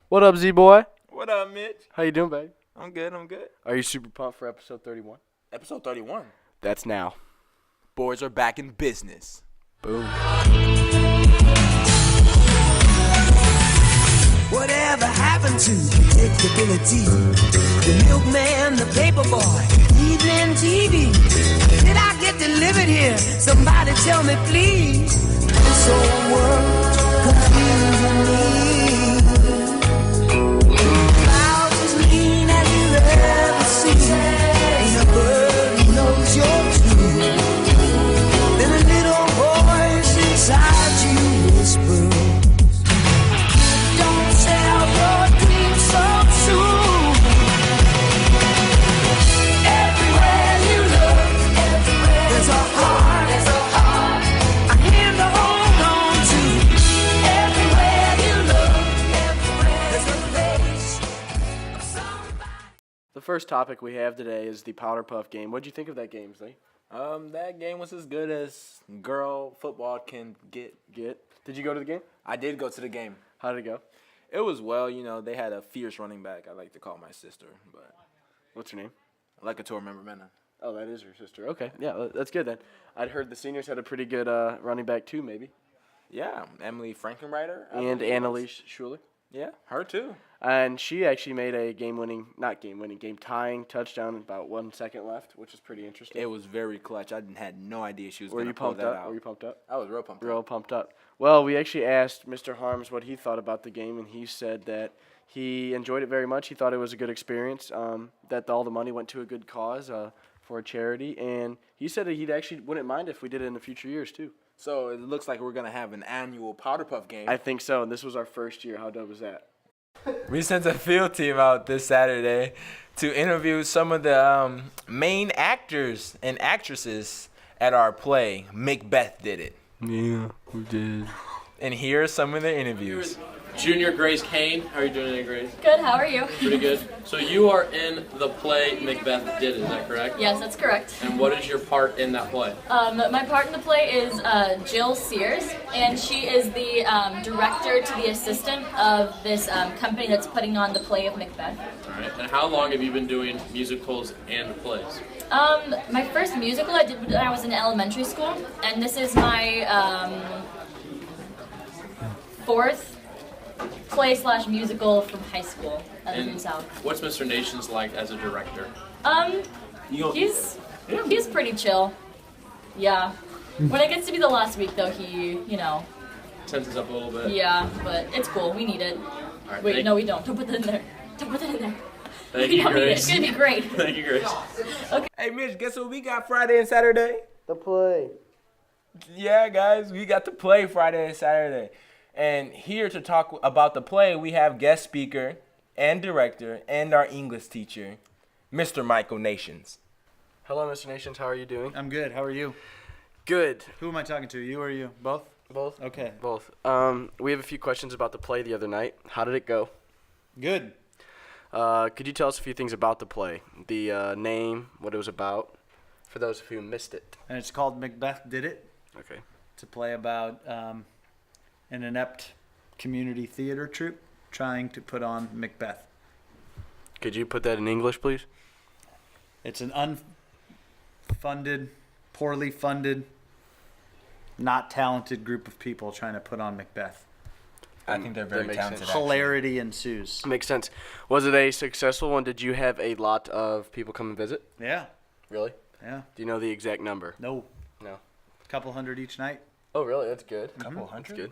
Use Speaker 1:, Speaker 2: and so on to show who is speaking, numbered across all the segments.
Speaker 1: What up, Z-Boy?
Speaker 2: What up, Mitch?
Speaker 1: How you doing, babe?
Speaker 2: I'm good.
Speaker 1: Are you super pumped for episode 31?
Speaker 2: Episode 31.
Speaker 1: That's now.
Speaker 2: Boys are back in business.
Speaker 1: Boom.
Speaker 3: Whatever happened to predictability? The milkman, the paper boy, evening TV. Did I get delivered here? Somebody tell me, please. This whole world confusing me. Clouds as lean as you've ever seen. Ain't a bird who knows you're true. Then a little voice inside you whispers.
Speaker 1: The first topic we have today is the Powder Puff game. What'd you think of that game, Zay?
Speaker 2: That game was as good as girl football can get.
Speaker 1: Did you go to the game?
Speaker 2: I did go to the game.
Speaker 1: How did it go?
Speaker 2: It was well, they had a fierce running back. I like to call my sister, but
Speaker 1: What's her name?
Speaker 2: I like it to remember Mena.
Speaker 1: Oh, that is her sister. Okay, yeah, that's good then. I'd heard the seniors had a pretty good running back too, maybe.
Speaker 2: Yeah, Emily Frankenreiter.
Speaker 1: And Annalise Schuler.
Speaker 2: Yeah, her too.
Speaker 1: And she actually made a game-tying touchdown with about 1 second left, which is pretty interesting.
Speaker 2: It was very clutch. I had no idea she was
Speaker 1: Were
Speaker 2: going
Speaker 1: you
Speaker 2: to pull
Speaker 1: pumped
Speaker 2: that
Speaker 1: up?
Speaker 2: out.
Speaker 1: Were you pumped up?
Speaker 2: I was real pumped
Speaker 1: Real
Speaker 2: up.
Speaker 1: pumped up. Well, we actually asked Mr. Harms what he thought about the game, and he said that he enjoyed it very much. He thought it was a good experience, that all the money went to a good cause for a charity, and he said that he actually wouldn't mind if we did it in the future years, too.
Speaker 2: So it looks like we're going to have an annual Powder Puff game.
Speaker 1: I think so, and this was our first year. How dope was that?
Speaker 2: We sent a field team out this Saturday to interview some of the main actors and actresses at our play. Macbeth did it.
Speaker 1: Yeah, we did.
Speaker 2: And here are some of the interviews.
Speaker 4: Junior Grace Kane. How are you doing today, Grace?
Speaker 5: Good, how are you?
Speaker 4: Pretty good. So you are in the play Macbeth Did, is that correct?
Speaker 5: Yes, that's correct.
Speaker 4: And what is your part in that play?
Speaker 5: My part in the play is Jill Sears, and she is the director to the assistant of this company that's putting on the play of Macbeth.
Speaker 4: All right. And how long have you been doing musicals and plays?
Speaker 5: My first musical I did when I was in elementary school, and this is my fourth play/musical from high school in the South.
Speaker 4: What's Mr. Nations like as a director?
Speaker 5: He's pretty chill. Yeah. When it gets to be the last week, though, he,
Speaker 4: Tenses up a little bit.
Speaker 5: yeah, but it's cool. We need it.
Speaker 4: All right,
Speaker 5: Wait, no, we don't. Don't put that in there. Don't put that in there.
Speaker 4: Thank
Speaker 5: We
Speaker 4: you,
Speaker 5: don't need it.
Speaker 4: Grace.
Speaker 5: It's gonna be great.
Speaker 4: Thank you, Grace.
Speaker 2: Hey, Mitch, guess what we got Friday and Saturday?
Speaker 1: The play.
Speaker 2: Yeah, guys, we got to play Friday and Saturday. And here to talk about the play, we have guest speaker and director and our English teacher, Mr. Michael Nations.
Speaker 1: Hello, Mr. Nations. How are you doing?
Speaker 6: I'm good. How are you?
Speaker 1: Good.
Speaker 6: Who am I talking to? You or you? Both?
Speaker 1: Both?
Speaker 6: Okay.
Speaker 1: Both. We have a few questions about the play the other night. How did it go?
Speaker 6: Good.
Speaker 1: Could you tell us a few things about the play? The name, what it was about, for those who missed it.
Speaker 6: And it's called Macbeth Did It.
Speaker 1: Okay.
Speaker 6: It's a play about an inept community theater troupe trying to put on Macbeth.
Speaker 1: Could you put that in English, please?
Speaker 6: It's an unfunded, poorly funded, not talented group of people trying to put on Macbeth.
Speaker 2: I think they're
Speaker 1: That
Speaker 2: very
Speaker 1: makes
Speaker 2: talented.
Speaker 1: sense.
Speaker 2: actually.
Speaker 6: Hilarity ensues.
Speaker 1: Makes sense. Was it a successful one? Did you have a lot of people come and visit?
Speaker 6: Yeah.
Speaker 1: Really?
Speaker 6: Yeah.
Speaker 1: Do you know the exact number?
Speaker 6: No.
Speaker 1: No.
Speaker 6: Couple hundred each night.
Speaker 1: Oh, really? That's good.
Speaker 2: Couple
Speaker 1: That's
Speaker 2: hundred?
Speaker 1: good.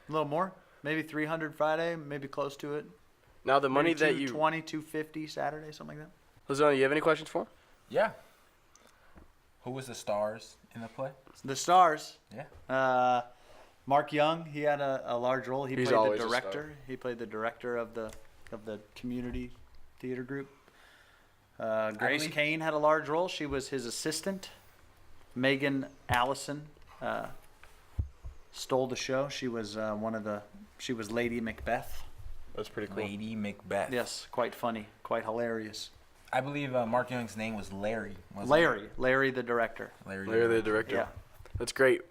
Speaker 6: A little more. Maybe 300 Friday. Maybe close to it.
Speaker 1: Now, the money
Speaker 6: Maybe
Speaker 1: that you...
Speaker 6: 220, 250 Saturday, something like that.
Speaker 1: Lizana, you have any questions for him?
Speaker 2: Yeah. Who was the stars in the play?
Speaker 6: The stars.
Speaker 2: Yeah.
Speaker 6: Mark Young, he had a large role. He
Speaker 1: He's
Speaker 6: played
Speaker 1: always
Speaker 6: the
Speaker 1: a
Speaker 6: director.
Speaker 1: star.
Speaker 6: He played the director of the community theater group. Grace
Speaker 2: believe-
Speaker 6: Kane had a large role. She was his assistant. Megan Allison stole the show. She was she was Lady Macbeth.
Speaker 1: That's pretty cool.
Speaker 2: Lady Macbeth.
Speaker 6: Yes, quite funny, quite hilarious.
Speaker 2: I believe Mark Young's name was Larry. wasn't
Speaker 6: Larry the director.
Speaker 2: it?
Speaker 1: Larry the director.
Speaker 6: Yeah.
Speaker 1: That's great.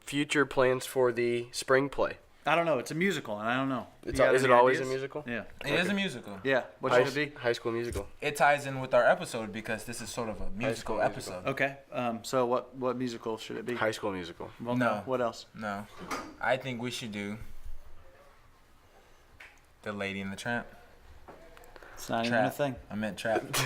Speaker 1: Future plans for the spring play.
Speaker 6: I don't know. It's a musical, and I don't know.
Speaker 1: Is
Speaker 6: You got
Speaker 1: it
Speaker 6: any
Speaker 1: always a
Speaker 6: ideas?
Speaker 1: musical?
Speaker 6: Yeah.
Speaker 2: It is a musical.
Speaker 6: Yeah. What should it be?
Speaker 1: High School Musical.
Speaker 2: It ties in with our episode because this is sort of a musical
Speaker 1: School
Speaker 2: episode.
Speaker 6: Okay. So what musical should it be?
Speaker 1: High School Musical.
Speaker 6: Well,
Speaker 2: No.
Speaker 6: What else?
Speaker 2: No, I think we should do The Lady and the Tramp.
Speaker 6: It's not even a thing.
Speaker 2: I meant Trap.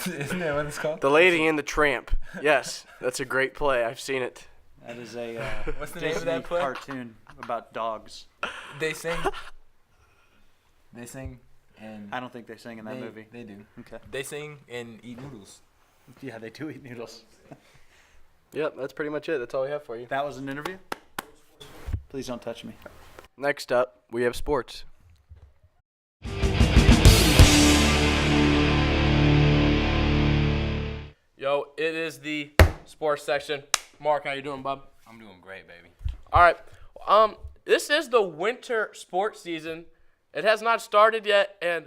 Speaker 2: Isn't that what it's called?
Speaker 1: The Lady and the Tramp. Yes, that's a great play. I've seen it.
Speaker 6: That is a
Speaker 2: What's the name of
Speaker 6: Disney
Speaker 2: that play?
Speaker 6: cartoon about dogs.
Speaker 2: They sing. They sing and
Speaker 6: I don't think they sing in that movie.
Speaker 2: They do.
Speaker 6: Okay.
Speaker 2: They sing and eat noodles.
Speaker 6: Yeah, they do eat noodles.
Speaker 1: Yep, that's pretty much it. That's all we have for you.
Speaker 6: That was an interview? Please don't touch me.
Speaker 1: Next up, we have sports.
Speaker 4: Yo, it is the sports section. Mark, how you doing, bub?
Speaker 2: I'm doing great, baby.
Speaker 4: All right. This is the winter sports season. It has not started yet, and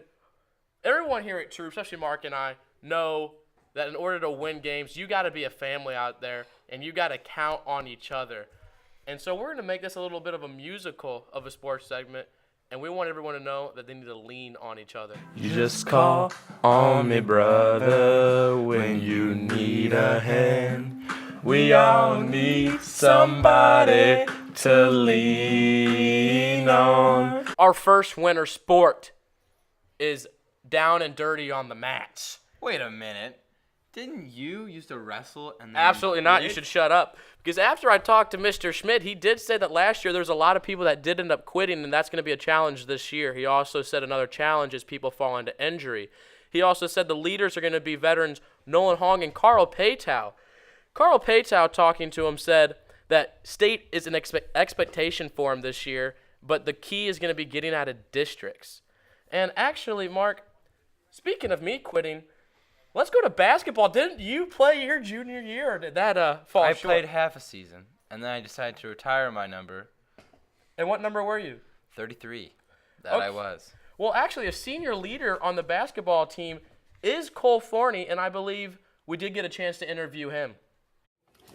Speaker 4: everyone here at Troub, especially Mark and I, know that in order to win games, you got to be a family out there, and you got to count on each other. And so we're going to make this a little bit of a musical of a sports segment, and we want everyone to know that they need to lean on each other.
Speaker 2: You just call on me, brother, when you need a hand. We all need somebody to lean on.
Speaker 4: Our first winter sport is down and dirty on the mats.
Speaker 2: Wait a minute. Didn't you used to wrestle and then
Speaker 4: Absolutely not. You should shut up. Because after I talked to Mr. Schmidt, he did say that last year there's a lot of people that did end up quitting, and that's going to be a challenge this year. He also said another challenge is people fall into injury. He also said the leaders are going to be veterans Nolan Hong and Carl Paytow. Carl Paytow, talking to him, said that state is an expectation for him this year, but the key is going to be getting out of districts. And actually, Mark, speaking of me quitting, let's go to basketball. Didn't you play your junior year, or did that fall
Speaker 7: I
Speaker 4: short?
Speaker 7: played half a season, and then I decided to retire my number,
Speaker 4: And what number were you?
Speaker 7: 33. That
Speaker 4: Okay.
Speaker 7: I was.
Speaker 4: Well, actually, a senior leader on the basketball team is Cole Forney, and I believe we did get a chance to interview him.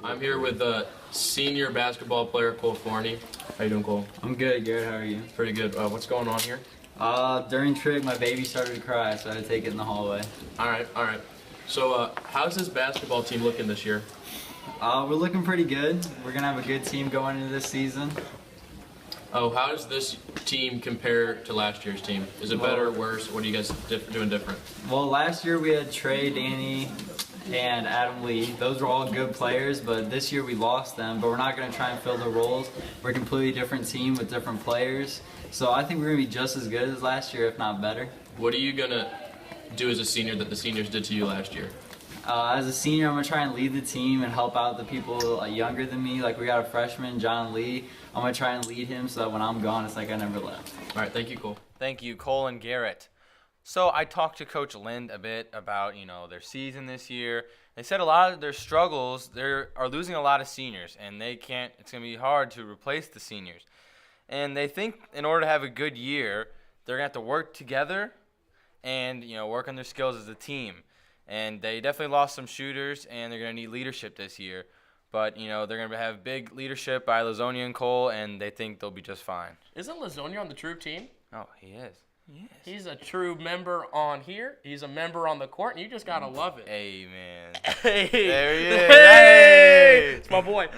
Speaker 4: I'm here with senior basketball player Cole Forney. How you doing, Cole?
Speaker 8: I'm good, Garrett. How are you?
Speaker 4: Pretty good. What's going on here?
Speaker 8: During trig, my baby started to cry, so I had to take it in the hallway.
Speaker 4: All right. So, how's this basketball team looking this year?
Speaker 8: We're looking pretty good. We're gonna have a good team going into this season.
Speaker 4: Oh, how does this team compare to last year's team? Is it better, worse? What are you guys doing different?
Speaker 8: Well, last year we had Trey, Danny, and Adam Lee. Those were all good players, but this year we lost them. But we're not gonna try and fill the roles. We're a completely different team with different players. So I think we're gonna be just as good as last year, if not better.
Speaker 4: What are you gonna do as a senior that the seniors did to you last year?
Speaker 8: As a senior, I'm going to try and lead the team and help out the people younger than me. Like, we got a freshman, John Lee. I'm going to try and lead him so that when I'm gone, it's like I never left.
Speaker 4: All right, thank you, Cole.
Speaker 7: Thank you, Cole and Garrett. So I talked to Coach Lind a bit about, their season this year. They said a lot of their struggles, they are losing a lot of seniors, and it's going to be hard to replace the seniors. And they think in order to have a good year, they're going to have to work together and, work on their skills as a team. And they definitely lost some shooters, and they're going to need leadership this year. But, they're going to have big leadership by Lazonia and Cole, and they think they'll be just fine.
Speaker 4: Isn't Lazonia on the Troub team?
Speaker 7: Oh, he is.
Speaker 4: He's a Troub member on here. He's a member on the court, and you just got to love it.
Speaker 7: Hey, man.
Speaker 4: Hey.
Speaker 7: There he is.
Speaker 4: Hey. It's my boy.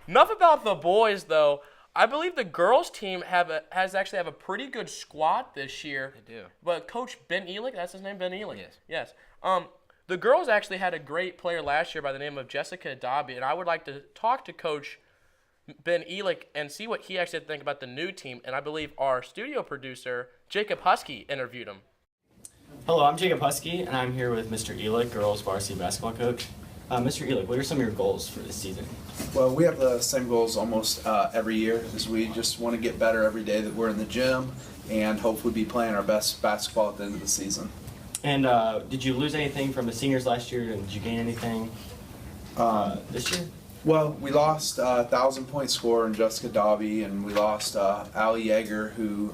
Speaker 4: Enough about the boys, though. I believe the girls' team has actually a pretty good squad this year.
Speaker 7: They do.
Speaker 4: But Coach Ben Elick, that's his name, Ben Elick?
Speaker 7: Yes.
Speaker 4: Yes. The girls actually had a great player last year by the name of Jessica Dobby, and I would like to talk to Coach Ben Elick and see what he actually think about the new team. And I believe our studio producer, Jacob Husky, interviewed him.
Speaker 9: Hello, I'm Jacob Husky, and I'm here with Mr. Elick, girls varsity basketball coach. Mr. Elick, what are some of your goals for this season?
Speaker 10: Well, we have the same goals almost every year, as we just want to get better every day that we're in the gym and hopefully be playing our best basketball at the end of the season.
Speaker 9: And did you lose anything from the seniors last year, and did you gain anything this year?
Speaker 10: Well, we lost a 1,000-point scorer in Jessica Dobby, and we lost Allie Yeager, who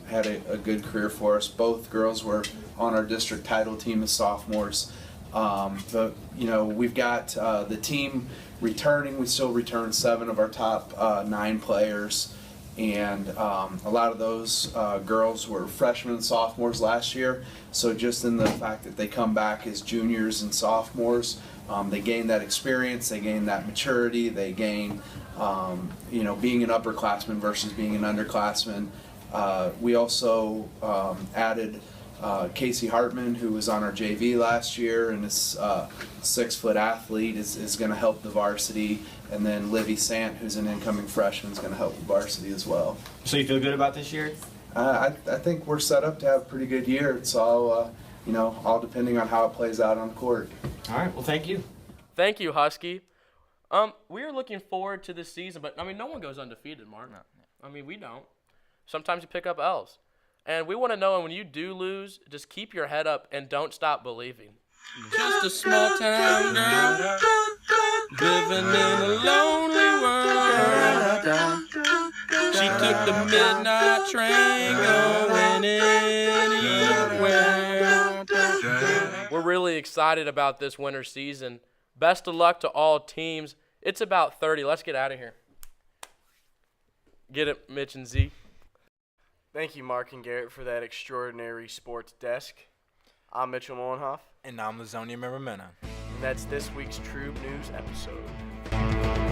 Speaker 10: had a good career for us. Both girls were on our district title team as sophomores. But, we've got the team returning. We still return 7 of our top 9 players. and a lot of those girls were freshmen and sophomores last year. So just in the fact that they come back as juniors and sophomores, they gain that experience, they gain that maturity, they gain being an upperclassman versus being an underclassman. We also added Casey Hartman, who was on our JV last year, and is 6-foot athlete, is going to help the varsity. And then Livy Sant, who's an incoming freshman, is going to help the varsity as well.
Speaker 9: So you feel good about this year?
Speaker 10: I think we're set up to have a pretty good year. It's all, all depending on how it plays out on the court.
Speaker 9: All right, well, thank you.
Speaker 4: Thank you, Husky. We are looking forward to this season, but, no one goes undefeated, Mark. We don't. Sometimes you pick up L's. And we want to know, when you do lose, just keep your head up and don't stop believing.
Speaker 11: Just a small town girl living in a lonely world. She took the midnight train going anywhere.
Speaker 4: We're really excited about this winter season. Best of luck to all teams. It's about 30. Let's get out of here. Get it, Mitch and Z.
Speaker 1: Thank you, Mark and Garrett, for that extraordinary sports desk. I'm Mitchell Molenhoff.
Speaker 2: And I'm Lazonia Miramena.
Speaker 1: And that's this week's Troub News episode.